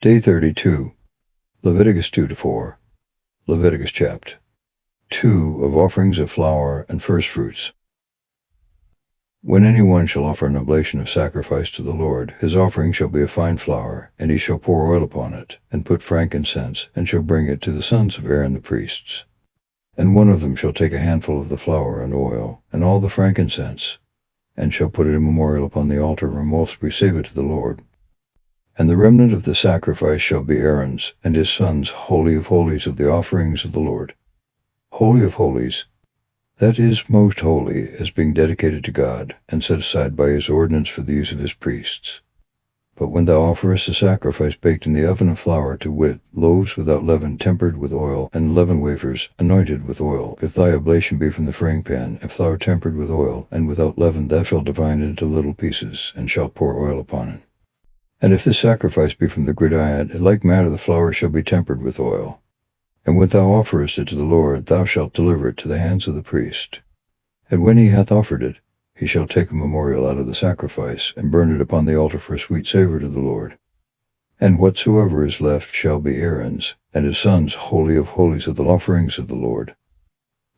Day 32. Leviticus 2-4. Leviticus chapter 2 of offerings of flour and first fruits. When anyone shall offer an oblation of sacrifice to the Lord, his offering shall be of fine flour, and he shall pour oil upon it, and put frankincense, and shall bring it to the sons of Aaron the priests. And one of them shall take a handful of the flour and oil, and all the frankincense, and shall put it in memorial upon the altar, and most receive it to the Lord. And the remnant of the sacrifice shall be Aaron's and his sons' holy of holies of the offerings of the Lord. Holy of holies, that is most holy, as being dedicated to God, and set aside by his ordinance for the use of his priests. But when thou offerest a sacrifice baked in the oven of flour, to wit, loaves without leaven, tempered with oil, and leavened wafers, anointed with oil, if thy oblation be from the frying pan, if flour tempered with oil, and without leaven, thou shalt divide it into little pieces, and shalt pour oil upon it. And if the sacrifice be from the gridiron, in like manner the flour shall be tempered with oil. And when thou offerest it to the Lord, thou shalt deliver it to the hands of the priest. And when he hath offered it, he shall take a memorial out of the sacrifice, and burn it upon the altar for a sweet savour to the Lord. And whatsoever is left shall be Aaron's, and his sons' holy of holies of the offerings of the Lord.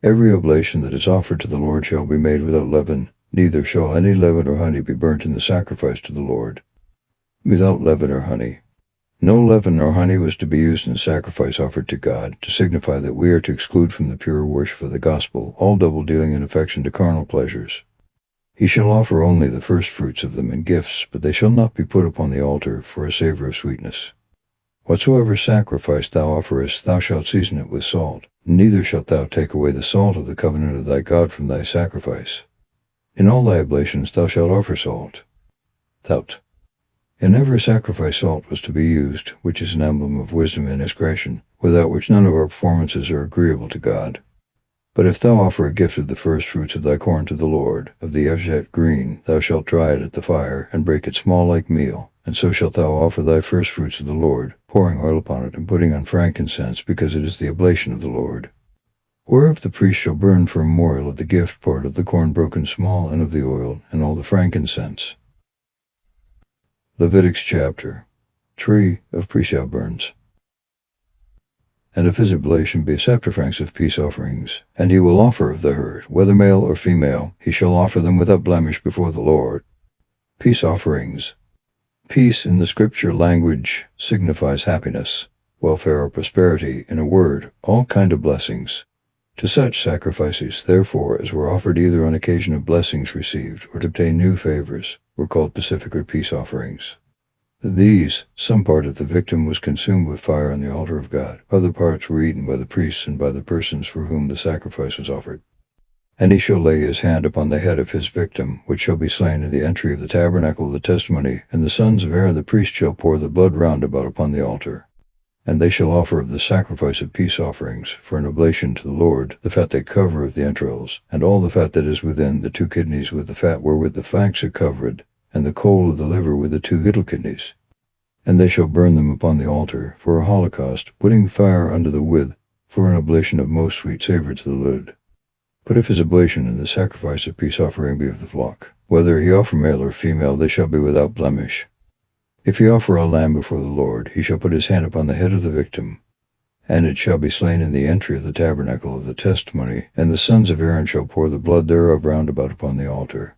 Every oblation that is offered to the Lord shall be made without leaven, neither shall any leaven or honey be burnt in the sacrifice to the Lord. Without leaven or honey. No leaven nor honey was to be used in sacrifice offered to God, to signify that we are to exclude from the pure worship of the gospel all double-dealing and affection to carnal pleasures. He shall offer only the first fruits of them in gifts, but they shall not be put upon the altar for a savour of sweetness. Whatsoever sacrifice thou offerest, thou shalt season it with salt, neither shalt thou take away the salt of the covenant of thy God from thy sacrifice. In all thy oblations thou shalt offer salt. In every sacrifice salt was to be used, which is an emblem of wisdom and discretion, without which none of our performances are agreeable to God. But if thou offer a gift of the first fruits of thy corn to the Lord, of the ephet green, thou shalt dry it at the fire, and break it small like meal, and so shalt thou offer thy first fruits to the Lord, pouring oil upon it, and putting on frankincense, because it is the oblation of the Lord. Whereof the priest shall burn for a memorial of the gift part of the corn broken small, and of the oil, and all the frankincense. Leviticus chapter 3 of priest burns. And if his oblation be a septifrancs of peace offerings, and he will offer of the herd, whether male or female, he shall offer them without blemish before the Lord. Peace offerings. Peace in the scripture language signifies happiness, welfare or prosperity, in a word, all kind of blessings. To such sacrifices, therefore, as were offered either on occasion of blessings received, or to obtain new favors, were called pacific or peace offerings. These, some part of the victim was consumed with fire on the altar of God, other parts were eaten by the priests and by the persons for whom the sacrifice was offered. And he shall lay his hand upon the head of his victim, which shall be slain in the entry of the tabernacle of the testimony, and the sons of Aaron the priest shall pour the blood round about upon the altar. And they shall offer of the sacrifice of peace offerings, for an oblation to the Lord, the fat that covereth the entrails, and all the fat that is within, the 2 kidneys with the fat wherewith the flanks are covered, and the caul of the liver with the 2 little kidneys. And they shall burn them upon the altar, for a holocaust, putting fire under the withe, for an oblation of most sweet savour to the Lord. But if his oblation and the sacrifice of peace offering be of the flock, whether he offer male or female, they shall be without blemish. If he offer a lamb before the Lord, he shall put his hand upon the head of the victim, and it shall be slain in the entry of the tabernacle of the testimony, and the sons of Aaron shall pour the blood thereof round about upon the altar.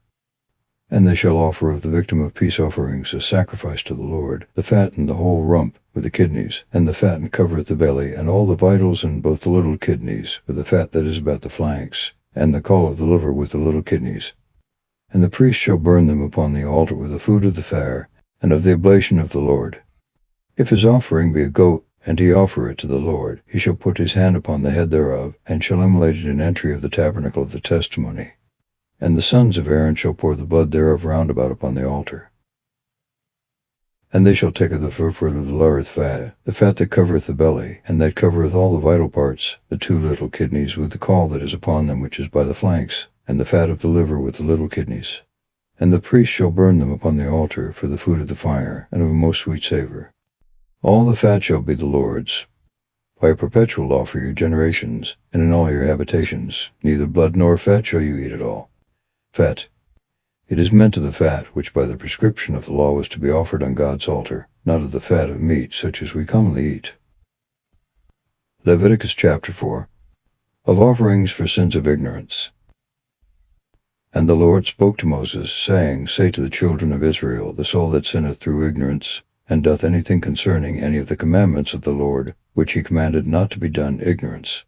And they shall offer of the victim of peace offerings a sacrifice to the Lord, the fat and the whole rump, with the kidneys, and the fat and covereth the belly, and all the vitals and both the little kidneys, with the fat that is about the flanks, and the caul of the liver with the little kidneys. And the priest shall burn them upon the altar with the food of the fire, and of the oblation of the Lord. If his offering be a goat, and he offer it to the Lord, he shall put his hand upon the head thereof, and shall immolate it in entry of the tabernacle of the testimony. And the sons of Aaron shall pour the blood thereof round about upon the altar. And they shall take of the furfur of the lareth fat, the fat that covereth the belly, and that covereth all the vital parts, the 2 little kidneys with the caul that is upon them, which is by the flanks, and the fat of the liver with the little kidneys. And the priest shall burn them upon the altar for the food of the fire, and of a most sweet savour. All the fat shall be the Lord's. By a perpetual law for your generations, and in all your habitations, neither blood nor fat shall you eat at all. Fat. It is meant of the fat which by the prescription of the law was to be offered on God's altar, not of the fat of meat such as we commonly eat. Leviticus chapter 4. Of offerings for sins of ignorance. And the Lord spoke to Moses, saying, Say to the children of Israel, the soul that sinneth through ignorance, and doth anything concerning any of the commandments of the Lord, which he commanded not to be done, ignorance.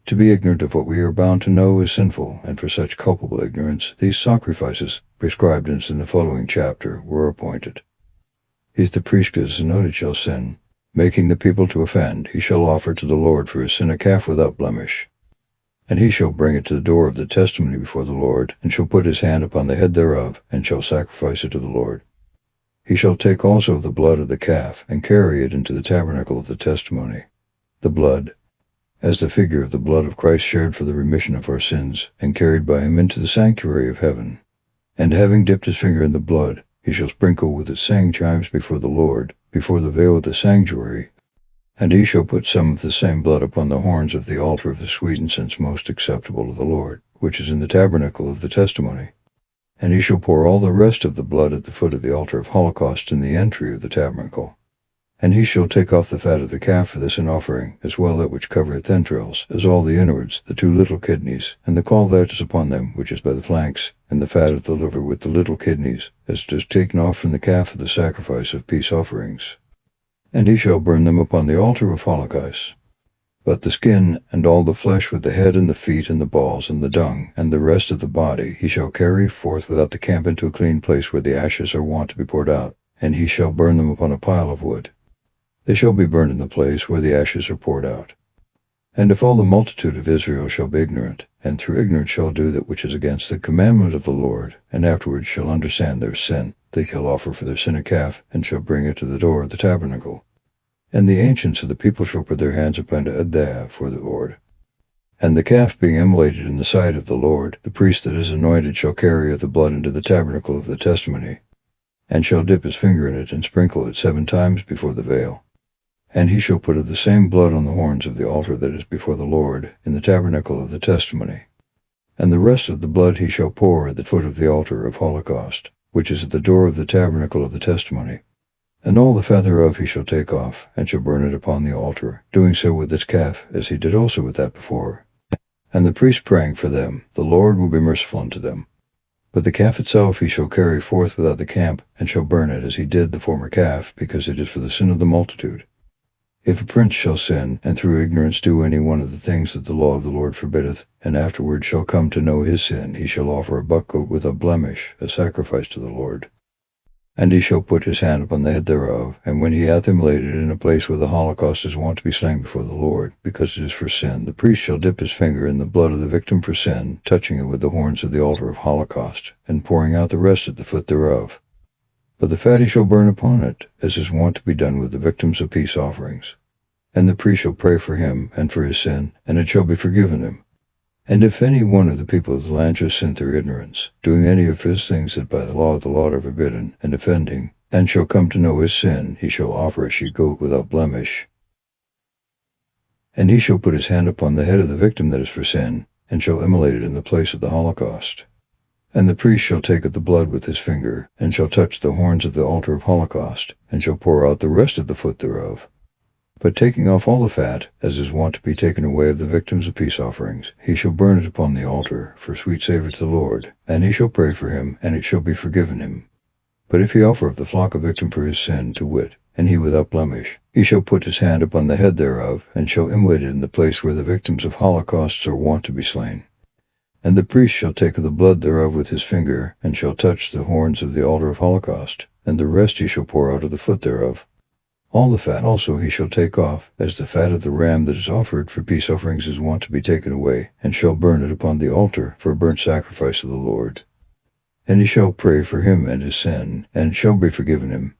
To be ignorant of what we are bound to know is sinful, and for such culpable ignorance, these sacrifices, prescribed in the following chapter, were appointed. If the priest is noted shall sin, making the people to offend, he shall offer to the Lord for his sin a calf without blemish. And he shall bring it to the door of the testimony before the Lord, and shall put his hand upon the head thereof, and shall sacrifice it to the Lord. He shall take also of the blood of the calf, and carry it into the tabernacle of the testimony. The blood, as the figure of the blood of Christ shed for the remission of our sins, and carried by him into the sanctuary of heaven. And having dipped his finger in the blood, he shall sprinkle with it 7 times before the Lord, before the veil of the sanctuary. And he shall put some of the same blood upon the horns of the altar of the sweet incense most acceptable to the Lord, which is in the tabernacle of the testimony. And he shall pour all the rest of the blood at the foot of the altar of holocaust in the entry of the tabernacle. And he shall take off the fat of the calf for the sin offering, as well that which covereth entrails, as all the inwards, the 2 little kidneys, and the caul that is upon them, which is by the flanks, and the fat of the liver with the little kidneys, as it is taken off from the calf of the sacrifice of peace offerings. And he shall burn them upon the altar of holocaust. But the skin, and all the flesh with the head and the feet and the balls and the dung, and the rest of the body, he shall carry forth without the camp into a clean place where the ashes are wont to be poured out, and he shall burn them upon a pile of wood. They shall be burned in the place where the ashes are poured out. And if all the multitude of Israel shall be ignorant, and through ignorance shall do that which is against the commandment of the Lord, and afterwards shall understand their sin, they shall offer for their sin a calf, and shall bring it to the door of the tabernacle. And the ancients of the people shall put their hands upon it for the Lord. And the calf being immolated in the sight of the Lord, the priest that is anointed shall carry the blood into the tabernacle of the testimony, and shall dip his finger in it, and sprinkle it 7 times before the veil. And he shall put of the same blood on the horns of the altar that is before the Lord, in the tabernacle of the testimony. And the rest of the blood he shall pour at the foot of the altar of holocaust, which is at the door of the tabernacle of the testimony. And all the fat thereof he shall take off, and shall burn it upon the altar, doing so with its calf, as he did also with that before. And the priest praying for them, the Lord will be merciful unto them. But the calf itself he shall carry forth without the camp, and shall burn it as he did the former calf, because it is for the sin of the multitude. If a prince shall sin, and through ignorance do any one of the things that the law of the Lord forbiddeth, and afterward shall come to know his sin, he shall offer a buck goat without blemish, a sacrifice to the Lord. And he shall put his hand upon the head thereof, and when he hath immolated it in a place where the holocaust is wont to be slain before the Lord, because it is for sin, the priest shall dip his finger in the blood of the victim for sin, touching it with the horns of the altar of holocaust, and pouring out the rest at the foot thereof. But the fat he shall burn upon it, as is wont to be done with the victims of peace offerings. And the priest shall pray for him, and for his sin, and it shall be forgiven him. And if any one of the people of the land shall sin through ignorance, doing any of his things that by the law of the Lord are forbidden, and offending, and shall come to know his sin, he shall offer a she-goat without blemish. And he shall put his hand upon the head of the victim that is for sin, and shall immolate it in the place of the holocaust. And the priest shall take of the blood with his finger, and shall touch the horns of the altar of holocaust, and shall pour out the rest of the foot thereof. But taking off all the fat, as is wont to be taken away of the victims of peace offerings, he shall burn it upon the altar, for sweet savour to the Lord, and he shall pray for him, and it shall be forgiven him. But if he offer of the flock a victim for his sin, to wit, and he without blemish, he shall put his hand upon the head thereof, and shall immolate it in the place where the victims of holocausts are wont to be slain. And the priest shall take of the blood thereof with his finger, and shall touch the horns of the altar of holocaust, and the rest he shall pour out of the foot thereof. All the fat also he shall take off, as the fat of the ram that is offered for peace offerings is wont to be taken away, and shall burn it upon the altar for a burnt sacrifice of the Lord. And he shall pray for him and his sin, and it shall be forgiven him.